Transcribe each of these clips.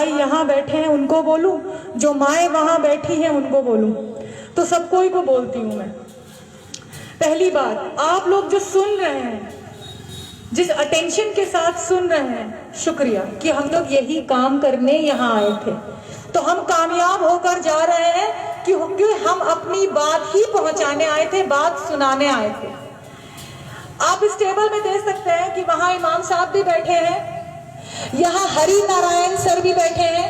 भाई यहाँ बैठे हैं उनको बोलूं, जो माएँ वहाँ बैठी हैं उनको बोलूं, तो सब कोई को बोलती हूँ मैं। पहली बात, आप लोग जो सुन रहे हैं, जिस अटेंशन के साथ सुन रहे हैं, शुक्रिया कि हम लोग यही काम करने यहाँ आए थे। तो हम कामयाब होकर जा रहे हैं क्योंकि हम अपनी बात ही पहुंचाने आए थे, बात सुनाने आए थे। आप इस टेबल में देख सकते हैं कि वहां इमाम साहब भी बैठे हैं, यहाँ हरि नारायण सर भी बैठे हैं,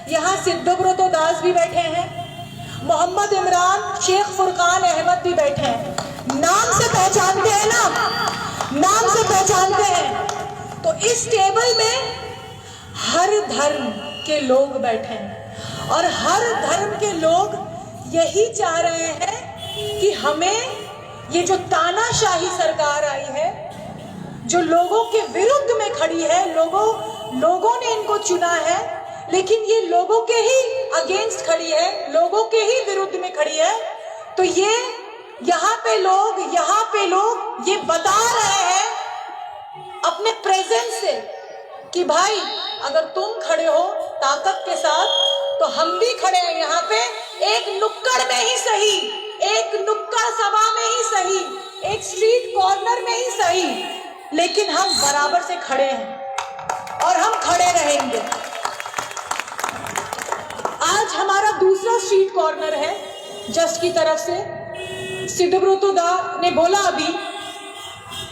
यहाँ सिद्धब्रतो दास भी बैठे हैं, मोहम्मद इमरान, शेख फुरकान अहमद भी बैठे हैं। नाम से पहचानते हैं ना, नाम से पहचानते हैं। तो इस टेबल में हर धर्म के लोग बैठे हैं और हर धर्म के लोग यही चाह रहे हैं कि हमें ये जो तानाशाही सरकार आई है, जो लोगों के विरुद्ध में खड़ी है, लोगों ने इनको चुना है, लेकिन ये लोगों के ही अगेंस्ट खड़ी है, लोगों के ही विरुद्ध में खड़ी है। तो ये यहाँ पे लोग ये बता रहे हैं अपने प्रेजेंस से कि भाई अगर तुम खड़े हो ताकत के साथ तो हम भी खड़े हैं यहाँ पे, एक नुक्कड़ में ही सही, एक नुक्कड़ सभा में ही सही, एक स्ट्रीट कॉर्नर में ही सही, लेकिन हम बराबर से खड़े हैं और हम खड़े रहेंगे। आज हमारा दूसरा स्ट्रीट कॉर्नर है जस्ट की तरफ से। सिद्धब्रतो दा ने बोला, अभी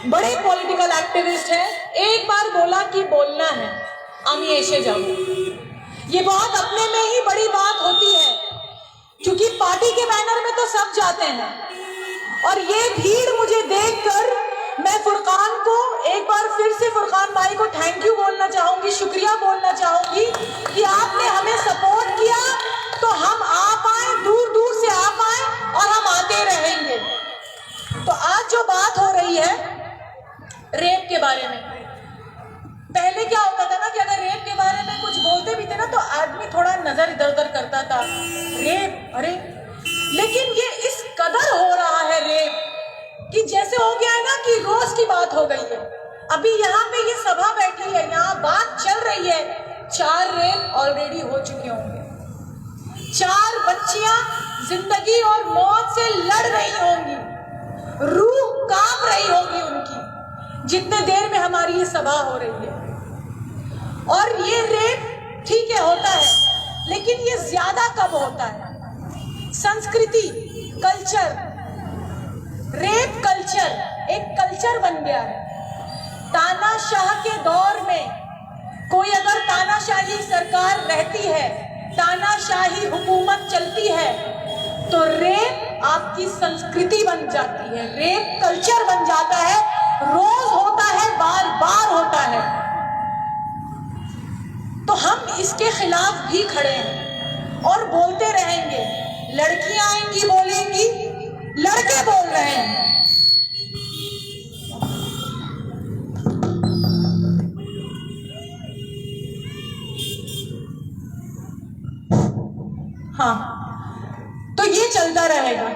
बड़े पॉलिटिकल एक्टिविस्ट हैं, एक बार बोला कि बोलना है, আমি এসে যাব। ये बहुत अपने में ही बड़ी बात होती है, क्योंकि पार्टी के बैनर में तो सब जाते हैं। और ये भीड़ मुझे देखकर मैं फुरकान को एक बार फिर से, फुरकान भाई को थैंक यू बोलना चाहूंगी, शुक्रिया बोलना चाहूंगी कि आपने हमें सपोर्ट किया तो हम आ पाए, दूर दूर से आ पाए और हम आते रहेंगे। तो आज जो बात हो रही है रेप के बारे में, पहले क्या होता था ना कि अगर रेप के बारे में कुछ बोलते भी थे ना तो आदमी थोड़ा नजर इधर उधर करता था, रेप, अरे, लेकिन ये इस कदर हो रहा है रेप कि जैसे हो गया है ना कि रोज की बात हो गई है। अभी यहाँ पे ये सभा बैठी है, यहाँ बात चल रही है, 4 रेप ऑलरेडी हो चुके होंगे, 4 बच्चियां जिंदगी और मौत से लड़ रही होंगी, रूह कांप रही होगी उनकी, जितने देर में हमारी ये सभा हो रही है। और ये रेप ठीक है होता है, लेकिन ये ज्यादा कब होता है? संस्कृति, कल्चर, रेप कल्चर एक कल्चर बन गया है। तानाशाह के दौर में कोई अगर तानाशाही सरकार रहती है, तानाशाही हुकूमत चलती है, तो रेप आपकी संस्कृति बन जाती है, रेप कल्चर बन जाता है, रोज होता है, बार बार होता है। तो हम इसके खिलाफ भी खड़े हैं और बोलते रहेंगे। लड़कियां आएंगी बोलेंगी, लड़के बोल रहे हैं। हाँ, तो ये चलता रहेगा।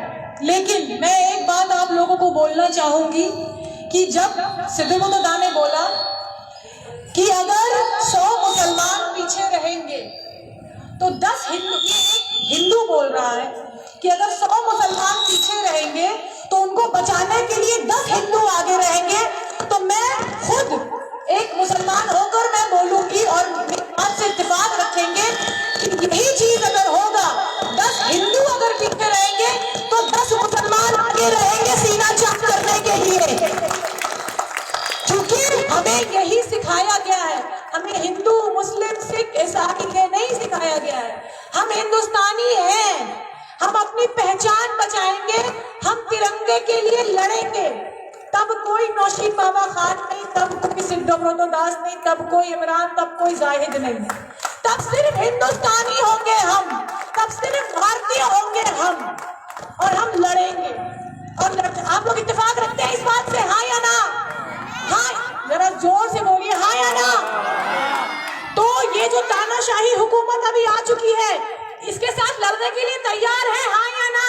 लेकिन मैं एक बात आप लोगों को बोलना चाहूंगी कि जब सिद्धब्रतो दा ने बोला कि अगर 100 मुसलमान पीछे रहेंगे तो 10 हिंदू, हिंदू बोल रहा है कि अगर 100 मुसलमान पीछे रहेंगे तो उनको बचाने के लिए 10 हिंदू आगे रहेंगे। तो मैं खुद एक मुसलमान होकर मैं बोलूंगी और मेरी बात से इत्तेफाक रखेंगे कि यही चीज अगर होगा, 10 हिंदू अगर पीछे रहेंगे तो 10 मुसलमान आगे रहेंगे सीना चक करने के लिए, क्योंकि हमें यही सिखाया गया है। हमें हिंदू, मुस्लिम, सिख, ईसाई ये नहीं सिखाया गया है। हम हिंदुस्तानी हैं, हम अपनी पहचान बचाएंगे, हम तिरंगे के लिए लड़ेंगे। तब कोई नौशीन बाबा खान नहीं, तब कोई सिद्धब्रतो दास नहीं, तब कोई इमरान, तब कोई जाहिद नहीं, तब सिर्फ हिंदुस्तानी होंगे हम, तब सिर्फ भारतीय होंगे हम, और हम लड़ेंगे। और आप लोग इत्तेफाक रखते हैं इस बात से, हाँ या ना? हाँ, जरा जोर से बोलिए, हाँ या ना? तो ये जो तानाशाही हुकूमत अभी आ चुकी है, इसके साथ लड़ने के लिए तैयार है, हाँ या ना?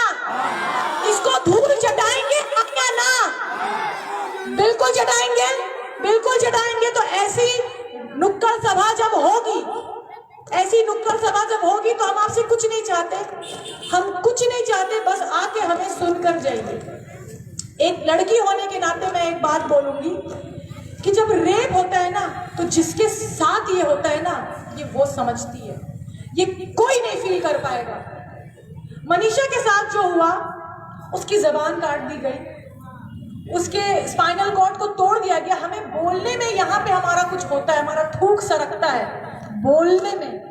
इसको धूल चटाएंगे, हाँ या ना? बिल्कुल चटाएंगे, बिल्कुल चटाएंगे। तो ऐसी नुक्कड़ सभा जब होगी, ऐसी ऐसी नुक्कड़ सभा जब होगी तो हम आपसे कुछ नहीं चाहते, हम कुछ नहीं चाहते, बस आके हमें सुनकर जाइए। एक लड़की होने के नाते मैं एक बात बोलूंगी कि जब रेप होता है ना, तो जिसके साथ ये होता है ना, ये वो समझती है, ये कोई नहीं फील कर पाएगा। मनीषा के साथ जो हुआ, उसकी जबान काट दी गई, उसके स्पाइनल कॉर्ड को तोड़ दिया गया। हमें बोलने में यहाँ पे हमारा कुछ होता है, हमारा थूक सरकता है बोलने में।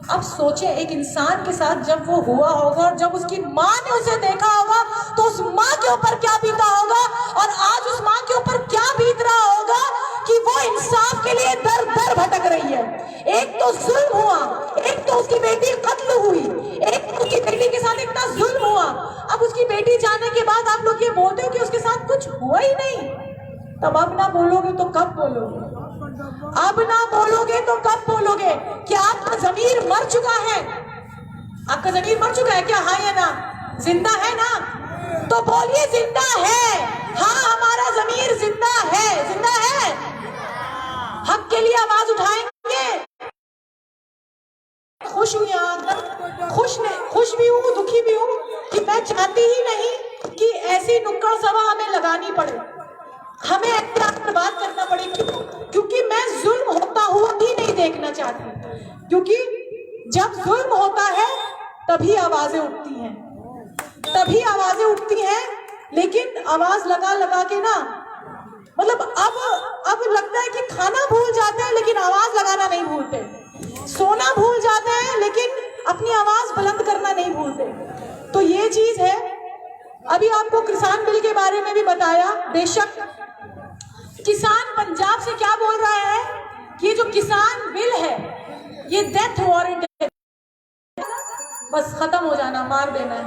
अब सोचे एक इंसान के साथ जब वो हुआ होगा और जब उसकी माँ ने उसे देखा होगा, तो उस माँ के ऊपर क्या बीता होगा, और आज उस माँ के ऊपर क्या बीत रहा होगा कि वो इंसाफ के लिए दर दर भटक रही है। एक तो जुल्म हुआ, एक तो उसकी बेटी कत्ल हुई, एक तो उसकी बेटी के साथ इतना जुल्म हुआ। अब उसकी बेटी जाने के बाद आप लोग ये बोलते हो कि उसके साथ कुछ हुआ ही नहीं, तब अब ना बोलोगे तो कब बोलोगे? अब ना बोलोगे तो कब बोलोगे? क्या आपका जमीर मर चुका है? आपका जमीर मर चुका है क्या? हाँ या ना? जिंदा है ना? तो बोलिए जिंदा है। हाँ, हमारा जमीर जिंदा है, जिंदा है। हक के लिए आवाज उठाएंगे। खुश हुई, खुश भी हूँ, दुखी भी हूँ कि मैं चाहती ही नहीं कि ऐसी नुक्कड़ सभा हमें लगानी पड़े, हमें एहतियात पर बात करना पड़े, क्योंकि मैं जुल्म होता हुआ ही नहीं देखना चाहती। क्योंकि जब जुल्म होता है तभी आवाजें उठती हैं, तभी आवाजें उठती हैं। लेकिन आवाज लगा लगा के ना, मतलब अब लगता है कि खाना भूल जाते हैं लेकिन आवाज लगाना नहीं भूलते, सोना भूल जाते हैं लेकिन अपनी आवाज बुलंद करना नहीं भूलते। तो ये चीज है। अभी आपको किसान बिल के बारे में भी बताया। बेशक किसान पंजाब से क्या बोल रहा है कि ये जो किसान बिल है ये डेथ वारंट है, बस खत्म हो जाना, मार देना है।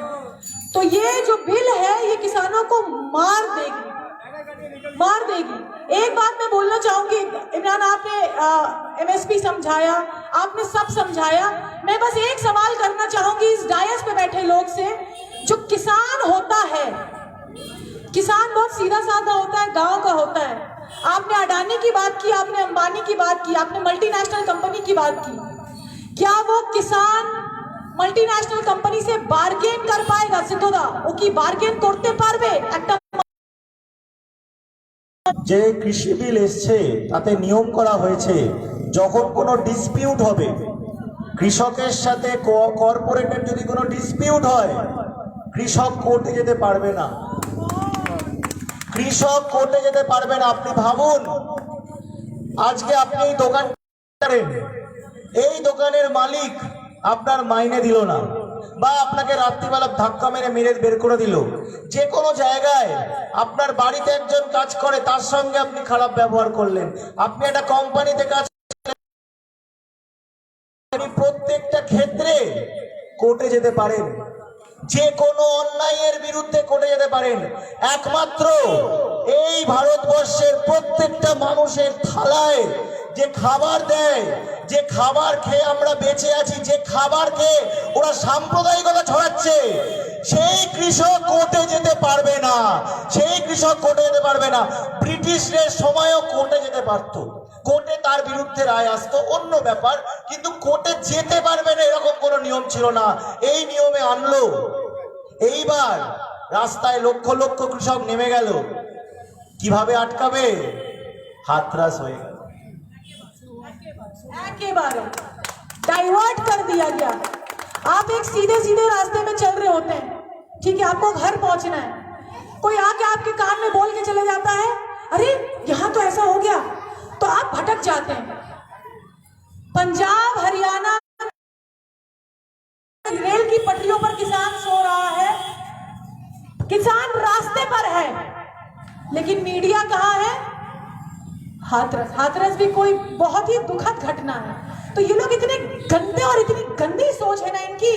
तो ये जो बिल है ये किसानों को मार देगी, मार देगी। एक बात मैं बोलना चाहूंगी, इमरान आपने एमएसपी समझाया, आपने सब समझाया। मैं बस एक सवाल करना चाहूंगी इस डायस पे बैठे लोग से। जो किसान होता है, किसान बहुत सीधा साधा होता है, गांव का होता है। आपने अडानी की बात की, आपने अंबानी की बात की, आपने मल्टीनेशनल कंपनी की बात की। क्या वो किसान मल्टीनेशनल कंपनी से बार्गेन कर पाएगा? सिद्धोदा ও কি বার্গেন করতে পারবে? একটা যে কৃষি বিল এসছে তাতে নিয়ম করা হয়েছে, যখন কোনো ডিসপিউট হবে কৃষকের সাথে, কর্পোরেটের যদি কোনো ডিসপিউট হয়, কৃষক কোর্টে যেতে পারবে না, কৃষক কোর্টে যেতে পারবে না। আপনি ভাবুন, আজকে আপনি এই দোকান করেন, এই দোকানের মালিক আপনার মাইনে দিল না, বা আপনাকে রাত্রিবেলা ধাক্কা মেরে বের করে দিল। যে কোনো জায়গায় আপনার বাড়িতে একজন কাজ করে, তার সঙ্গে আপনি খারাপ ব্যবহার করলেন, আপনি একটা কোম্পানিতে কাজ করেন, প্রত্যেকটা ক্ষেত্রে কোর্টে যেতে পারেন, যে কোনো অন্যায়ের বিরুদ্ধে কোর্টে যেতে পারেন। একমাত্র এই ভারতবর্ষের প্রত্যেকটা মানুষের থালায় যে খাবার দেয়, যে খাবার খেয়ে আমরা বেঁচে আছি, যে খাবার খেয়ে ওরা সাম্প্রদায়িকতা ছড়াচ্ছে, সেই কৃষক কোর্টে যেতে পারবে না, সেই কৃষক কোর্টে যেতে পারবে না। ব্রিটিশদের সময়ও কোর্টে যেতে পারতো, কোর্টে তার বিরুদ্ধে রায় আসতো, অন্য ব্যাপার, কিন্তু কোর্টে যেতে পারবে না এরকম কোনো নিয়ম ছিল না। এই নিয়মে আনলো। এইবার রাস্তায় লক্ষ লক্ষ কৃষক নেমে গেল, কিভাবে আটকাবে? হাতরাস হয়ে গেল, एकेबारे डाइवर्ट कर दिया गया। आप एक सीधे सीधे रास्ते में चल रहे होते हैं, ठीक है, आपको घर पहुंचना है, कोई आके आपके कान में बोल के चले जाता है, अरे यहां तो ऐसा हो गया, तो आप भटक जाते हैं। पंजाब हरियाणा रेल की पटरियों पर किसान सो रहा है, किसान रास्ते पर है, लेकिन मीडिया कहां है? हाथरस। हाथरस भी कोई बहुत ही दुखद घटना है। तो ये लोग इतने गंदे और इतनी गंदी सोच है ना इनकी,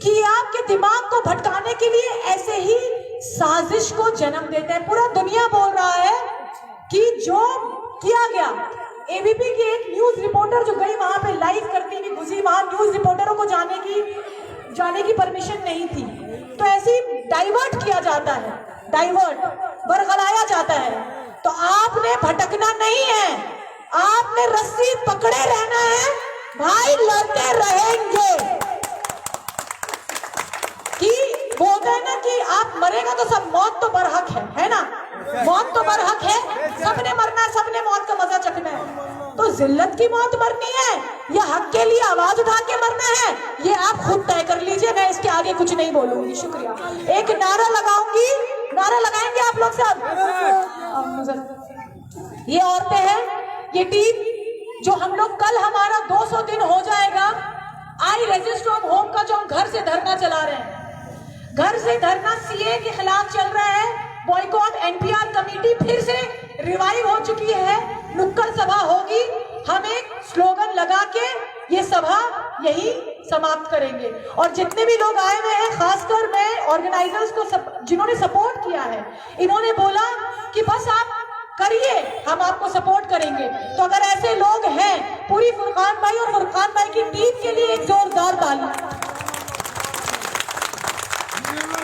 कि ये आपके दिमाग को भटकाने के लिए ऐसे ही साजिश को जन्म देते हैं। पूरा दुनिया बोल रहा है कि जो किया गया, एबीपी की एक न्यूज रिपोर्टर जो गई वहां पे लाइव करती हुई घुसी, वहां न्यूज रिपोर्टरों को जाने की परमिशन नहीं थी, तो ऐसे ही डाइवर्ट किया जाता है, डाइवर्ट बरगलाया जाता है। तो आपने भटकना नहीं है, आपने रस्सी पकड़े रहना है भाई, लड़ते रहे जिल्लत की मौत मरनी है या हक के लिए आवाज उठा के मरना है, ये आप खुद तय कर लीजिए। मैं इसके आगे कुछ नहीं बोलूंगी। शुक्रिया। एक नारा लगाऊंगी, नारा लगाएंगे आप लोग सब। ये औरतें हैं, ये टीम जो हम लोग कल हमारा 200 दिन हो जाएगा आई रेजिस्ट फ्रॉम होम का, जो हम घर से धरना चला रहे हैं। घर से धरना सीए के खिलाफ चल रहा है। बॉयकॉट एनपीआर कमेटी फिर से रिवाइव हो चुकी है। नुक्कड़ सभा होगी, हम एक स्लोगन लगा के ये सभा यही समाप्त करेंगे। और जितने भी लोग आए हुए हैं, खासकर मैं ऑर्गेनाइजर्स को जिन्होंने सपोर्ट किया है, इन्होंने बोला कि बस आप करिए, हम आपको सपोर्ट करेंगे। तो अगर ऐसे लोग हैं, पूरी फुरकान भाई और फुरकान भाई की टीम के लिए एक जोरदार ताली।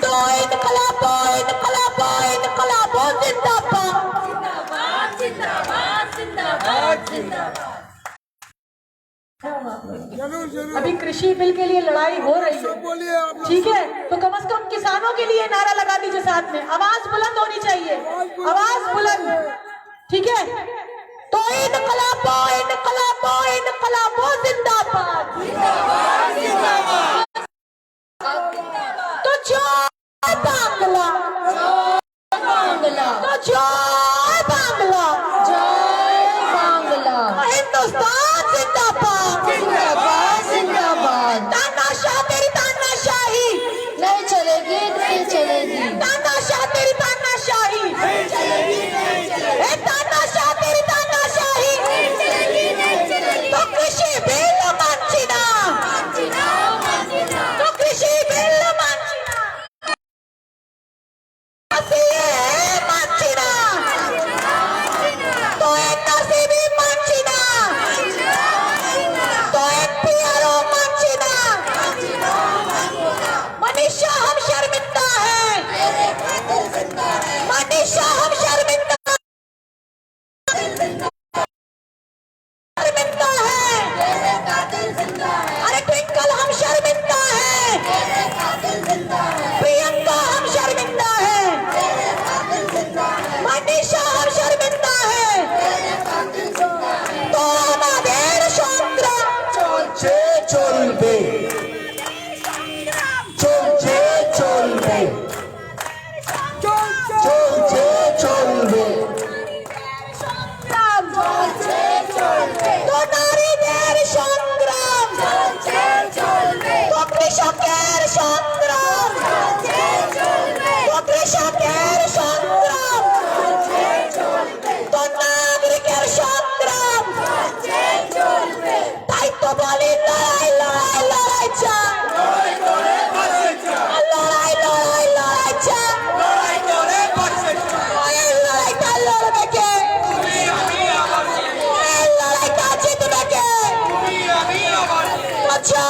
तो इनकलाबो इनकलाबो इनकलाबो जिंदाबाद जिंदाबाद जिंदाबाद जिंदाबाद। अभी कृषि बिल के लिए लड़ाई हो रही है, ठीक है, तो कम से कम किसानों के लिए नारा लगा दीजिए साथ में। आवाज बुलंद होनी चाहिए, आवाज बुलंद, ठीक है। तो इनकलाबो इनकलाबो इनकलाबो जिंदाबाद जिंदाबाद जिंदाबाद। तो जय बांग्ला, बांग्ला, तो जय बांग्ला, जय बांग्ला। हिंदुस्तान जिंदाबाद जिंदाबाद जिंदाबाद। तानाशाह तेरी तानाशाही नहीं चलेगी, नहीं चलेगी। तानाशाह तेरी तानाशाही नहीं चलेगी, नहीं चलेगी। तानाशाह तेरी तानाशाही नहीं चलेगी, नहीं चलेगी। तो कृषि बिल मांझिना, तो कृषि बिल मांझिना, मांझिना, तो एनआरसी भी मांझिना, तो एनपीआर मांझिना। मनीषा हम शर्मिंदा है, मनीषा हम शर्मिंदा, शर्मिंदा है। अरे ट्विंकल हम शर्मिंदा है, प्रियंका हम शर्मिंदा है, मनीषा हम शर्मिंदा है। तो हमारे संग्राम চলছে চলবে, চলছে চলবে, চলছে চলবে, সংগ্রাম চলছে চলবে। তো নারীদের সংগ্রাম চলছে চলবে, তো কৃষকের সংগ্রাম চলছে চলবে, তো কৃষকের সংগ্রাম চলছে চলবে, তো নাগরিকের সংগ্রাম চলছে চলবে। তাই তো বলি লড়াই লড়াই লড়াই চাই, লড়াই লড়াই লড়াই চাই, এই লড়াইটা লড়বে কে, এই লড়াইটা জিতবে কে? আচ্ছা